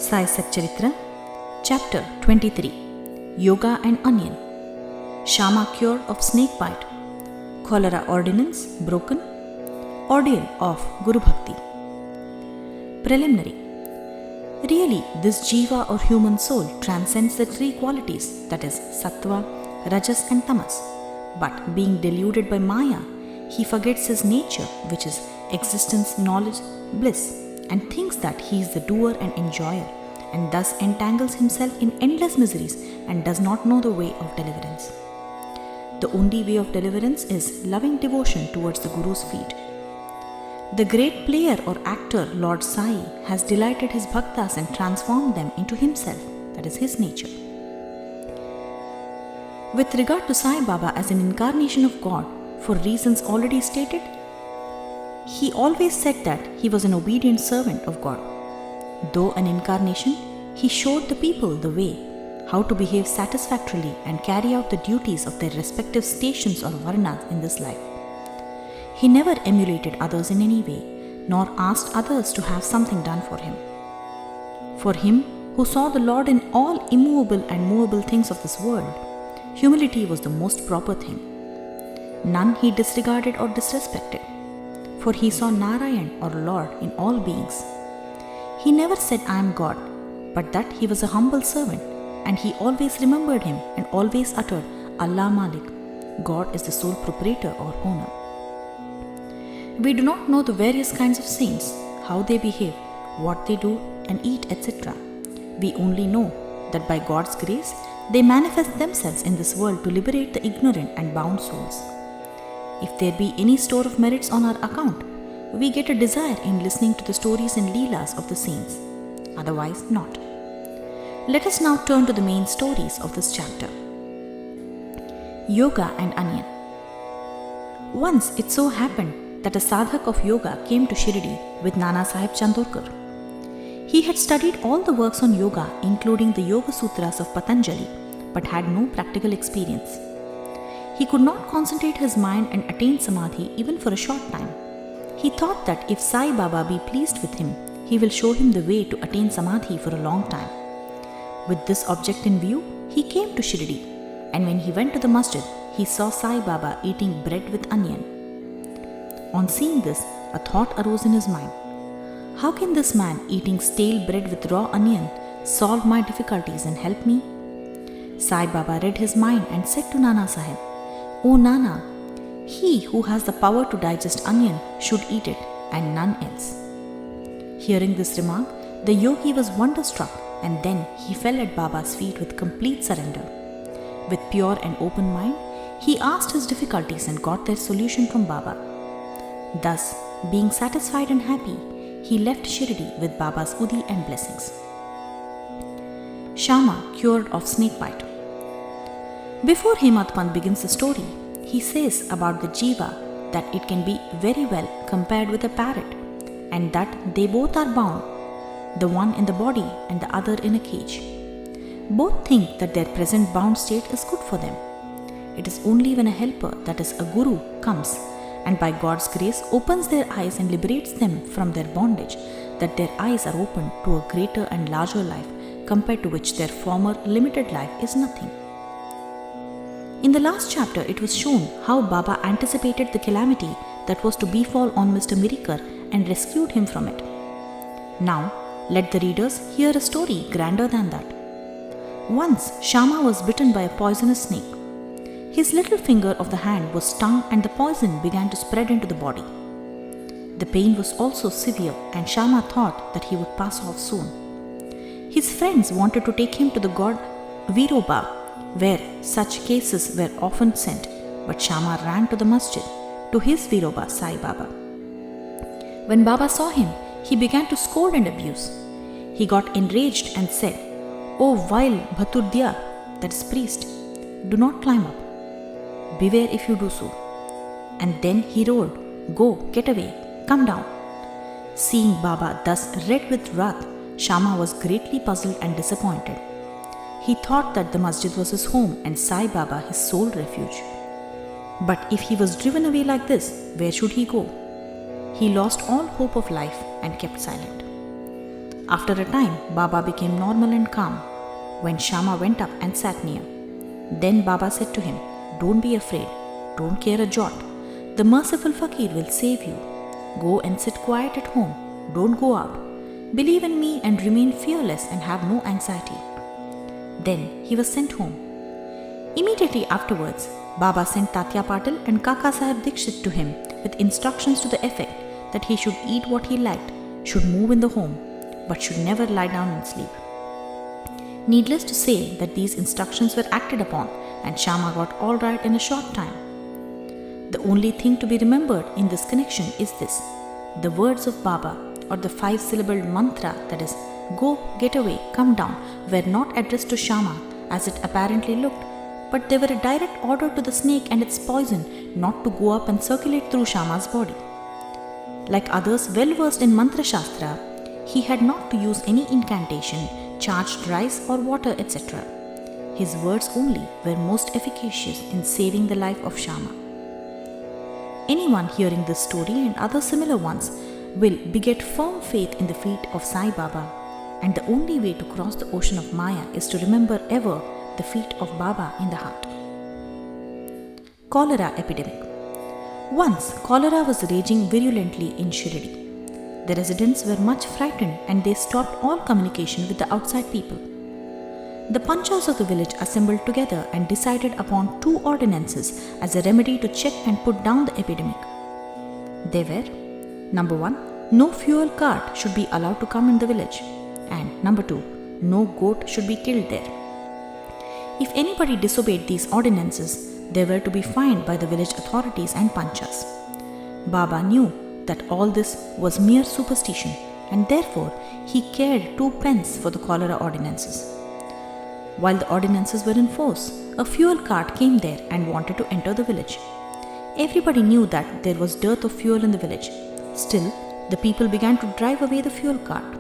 Sai Satcharitra, Chapter 23, Yoga and Onion. Sharma cured of snake bite. Cholera ordinance broken. Ordeal of Guru Bhakti. Preliminary. Really, this Jiva or human soul transcends the three qualities, that is, Sattva, Rajas and Tamas. But being deluded by Maya, he forgets his nature, which is existence, knowledge, bliss, and thinks that he is the doer and enjoyer, and thus entangles himself in endless miseries and does not know the way of deliverance. The only way of deliverance is loving devotion towards the Guru's feet. The great player or actor Lord Sai has delighted his bhaktas and transformed them into himself, that is his nature. With regard to Sai Baba as an incarnation of God, for reasons already stated, he always said that he was an obedient servant of God. Though an incarnation, he showed the people the way, how to behave satisfactorily and carry out the duties of their respective stations or varnas in this life. He never emulated others in any way, nor asked others to have something done for him. For him who saw the Lord in all immovable and movable things of this world, humility was the most proper thing. None he disregarded or disrespected, for he saw Narayan or Lord in all beings. He never said, "I am God," but that he was a humble servant, and he always remembered him and always uttered, "Allah Malik," God is the sole proprietor or owner. We do not know the various kinds of saints, how they behave, what they do and eat, etc. We only know that by God's grace, they manifest themselves in this world to liberate the ignorant and bound souls. If there be any store of merits on our account, we get a desire in listening to the stories and leelas of the saints, otherwise not. Let us now turn to the main stories of this chapter. Yoga and Onion. Once it so happened that a sadhak of yoga came to Shirdi with Nana Sahib Chandorkar. He had studied all the works on yoga, including the Yoga Sutras of Patanjali, but had no practical experience. He could not concentrate his mind and attain samadhi even for a short time. He thought that if Sai Baba be pleased with him, he will show him the way to attain samadhi for a long time. With this object in view, he came to Shirdi, and when he went to the masjid, he saw Sai Baba eating bread with onion. On seeing this, a thought arose in his mind. How can this man eating stale bread with raw onion solve my difficulties and help me? Sai Baba read his mind and said to Nana Sahib, "O Nana, he who has the power to digest onion should eat it and none else." Hearing this remark, the yogi was wonderstruck, and then he fell at Baba's feet with complete surrender. With pure and open mind, he asked his difficulties and got their solution from Baba. Thus, being satisfied and happy, he left Shirdi with Baba's Udi and blessings. Sharma cured of snake bite. Before Hemad Pant begins the story, he says about the Jiva that it can be very well compared with a parrot, and that they both are bound, the one in the body and the other in a cage. Both think that their present bound state is good for them. It is only when a helper, that is a guru, comes and by God's grace opens their eyes and liberates them from their bondage, that their eyes are opened to a greater and larger life, compared to which their former limited life is nothing. In the last chapter, it was shown how Baba anticipated the calamity that was to befall on Mr. Mirikar and rescued him from it. Now, let the readers hear a story grander than that. Once, Sharma was bitten by a poisonous snake. His little finger of the hand was stung and the poison began to spread into the body. The pain was also severe, and Sharma thought that he would pass off soon. His friends wanted to take him to the god Viroba, where such cases were often sent, but Sharma ran to the masjid, to his Viroba, Sai Baba. When Baba saw him, he began to scold and abuse. He got enraged and said, "O vile Bhaturdya," that is priest, "do not climb up. Beware if you do so." And then he roared, "Go, get away, come down." Seeing Baba thus red with wrath, Sharma was greatly puzzled and disappointed. He thought that the masjid was his home and Sai Baba his sole refuge. But if he was driven away like this, where should he go? He lost all hope of life and kept silent. After a time, Baba became normal and calm when Sharma went up and sat near. Then Baba said to him, "Don't be afraid, don't care a jot. The merciful fakir will save you. Go and sit quiet at home, don't go out. Believe in me and remain fearless and have no anxiety." Then he was sent home. Immediately afterwards, Baba sent Tatya Patil and Kakasa Dikshit to him with instructions to the effect that he should eat what he liked, should move in the home, but should never lie down and sleep. Needless to say that these instructions were acted upon and Sharma got all right in a short time. The only thing to be remembered in this connection is this: the words of Baba, or the 5-syllabled mantra, that is, "Go, get away, come down," were not addressed to Sharma as it apparently looked, but they were a direct order to the snake and its poison not to go up and circulate through Sharma's body. Like others well versed in Mantra Shastra, he had not to use any incantation, charged rice or water, etc. His words only were most efficacious in saving the life of Sharma. Anyone hearing this story and other similar ones will beget firm faith in the feet of Sai Baba, and the only way to cross the ocean of Maya is to remember ever the feet of Baba in the heart. Cholera Epidemic. Once cholera was raging virulently in Shirdi. The residents were much frightened and they stopped all communication with the outside people. The panchas of the village assembled together and decided upon 2 ordinances as a remedy to check and put down the epidemic. They were: number 1, no fuel cart should be allowed to come in the village, and number 2, no goat should be killed there. If anybody disobeyed these ordinances, they were to be fined by the village authorities and panchas. Baba knew that all this was mere superstition, and therefore he cared 2 pence for the cholera ordinances. While the ordinances were in force, a fuel cart came there and wanted to enter the village. Everybody knew that there was dearth of fuel in the village. Still, the people began to drive away the fuel cart.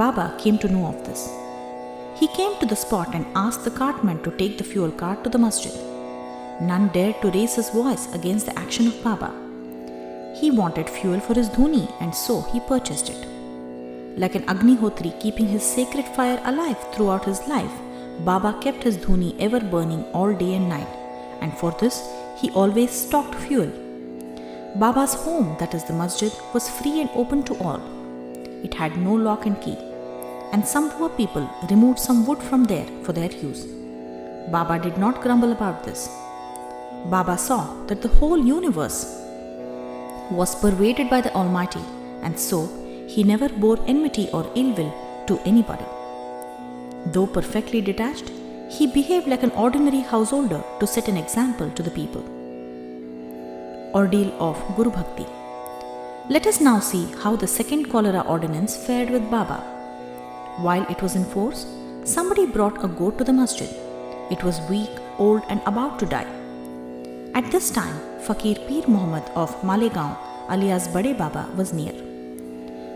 Baba came to know of this. He came to the spot and asked the cartman to take the fuel cart to the masjid. None dared to raise his voice against the action of Baba. He wanted fuel for his dhuni, and so he purchased it. Like an Agnihotri keeping his sacred fire alive throughout his life, Baba kept his dhuni ever burning all day and night, and for this he always stocked fuel. Baba's home, that is the masjid, was free and open to all. It had no lock and key, and some poor people removed some wood from there for their use. Baba did not grumble about this. Baba saw that the whole universe was pervaded by the Almighty, and so he never bore enmity or ill will to anybody. Though perfectly detached, he behaved like an ordinary householder to set an example to the people. Ordeal of Guru Bhakti. Let us now see how the second cholera ordinance fared with Baba. While it was in force, somebody brought a goat to the masjid. It was weak, old and about to die. At this time, Fakir Pir Muhammad of Malegaon alias Bade Baba was near.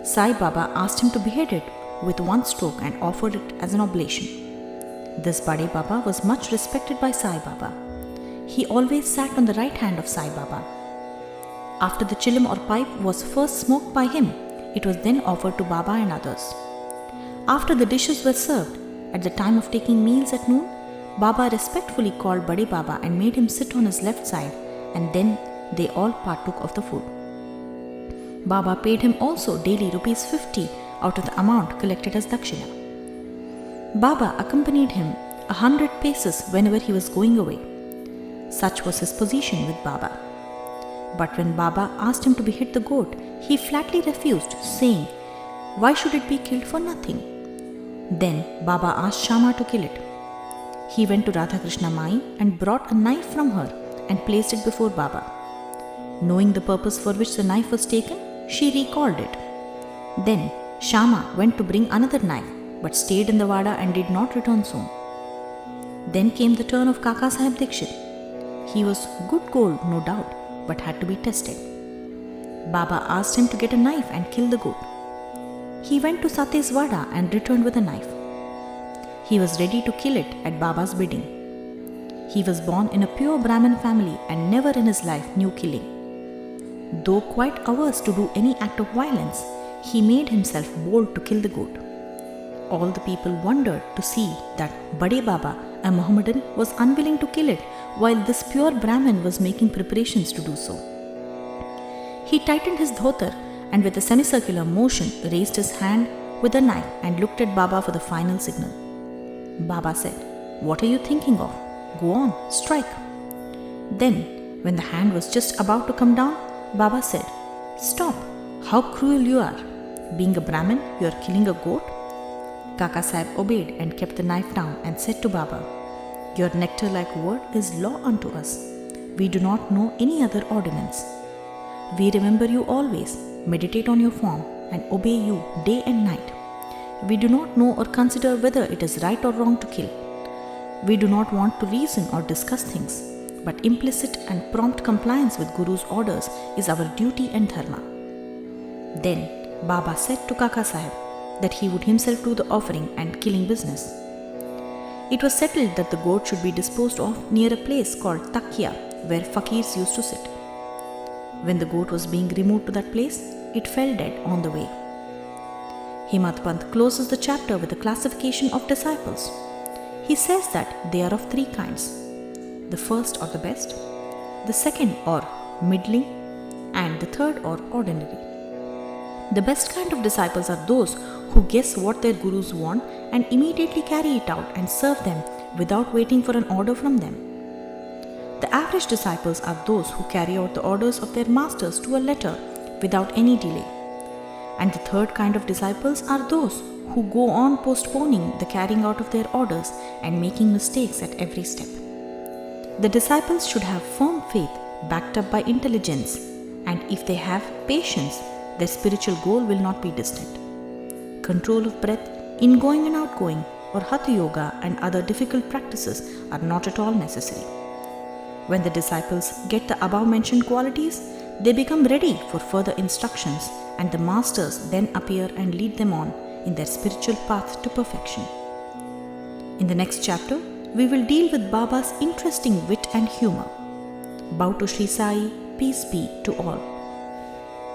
Sai Baba asked him to behead it with 1 stroke and offered it as an oblation. This Bade Baba was much respected by Sai Baba. He always sat on the right hand of Sai Baba. After the chillum or pipe was first smoked by him, it was then offered to Baba and others. After the dishes were served, at the time of taking meals at noon, Baba respectfully called Bade Baba and made him sit on his left side, and then they all partook of the food. Baba paid him also daily ₹50 out of the amount collected as dakshina. Baba accompanied him 100 paces whenever he was going away. Such was his position with Baba. But when Baba asked him to behead the goat, he flatly refused, saying, "Why should it be killed for nothing?" Then Baba asked Sharma to kill it. He went to Radha Krishna Mai and brought a knife from her and placed it before Baba. Knowing the purpose for which the knife was taken, she recalled it. Then Sharma went to bring another knife, but stayed in the Vada and did not return soon. Then came the turn of Kakasa Dikshit. He was good gold, no doubt, but had to be tested. Baba asked him to get a knife and kill the goat. He went to Sate's Vada and returned with a knife. He was ready to kill it at Baba's bidding. He was born in a pure Brahmin family and never in his life knew killing. Though quite averse to do any act of violence, he made himself bold to kill the goat. All the people wondered to see that Bade Baba, a Mohammedan, was unwilling to kill it, while this pure Brahmin was making preparations to do so. He tightened his dhotar and with a semicircular motion raised his hand with a knife and looked at Baba for the final signal. Baba said, "What are you thinking of? Go on, strike." Then, when the hand was just about to come down, Baba said, "Stop! How cruel you are! Being a Brahmin, you are killing a goat?" Kakasa obeyed and kept the knife down and said to Baba, "Your nectar-like word is law unto us. We do not know any other ordinance. We remember you always, meditate on your form, and obey you day and night. We do not know or consider whether it is right or wrong to kill. We do not want to reason or discuss things, but implicit and prompt compliance with Guru's orders is our duty and dharma." Then Baba said to Kakasa that he would himself do the offering and killing business. It was settled that the goat should be disposed of near a place called Takya, where fakirs used to sit. When the goat was being removed to that place, it fell dead on the way. Himmat Pant closes the chapter with a classification of disciples. He says that they are of three kinds: the first or the best, the second or middling, and the third or ordinary. The best kind of disciples are those who guess what their gurus want and immediately carry it out and serve them without waiting for an order from them. The average disciples are those who carry out the orders of their masters to a letter without any delay. And the third kind of disciples are those who go on postponing the carrying out of their orders and making mistakes at every step. The disciples should have firm faith backed up by intelligence, and if they have patience, their spiritual goal will not be distant. Control of breath, ingoing and outgoing, or Hatha Yoga and other difficult practices are not at all necessary. When the disciples get the above-mentioned qualities, they become ready for further instructions, and the masters then appear and lead them on in their spiritual path to perfection. In the next chapter, we will deal with Baba's interesting wit and humor. Bow to Shri Sai, peace be to all.